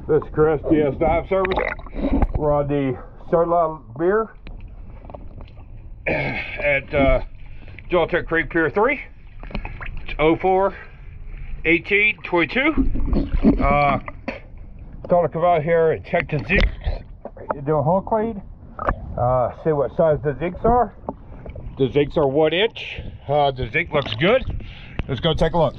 This is Chris, DS Dive Service. We're on the Sur La Mer at Gelatin Creek Pier 3. It's 04-18-22. Thought I'd come out here and check the zincs. Do a hull clean. See what size the zincs are. The zincs are 1 inch. The zinc looks good. Let's go take a look.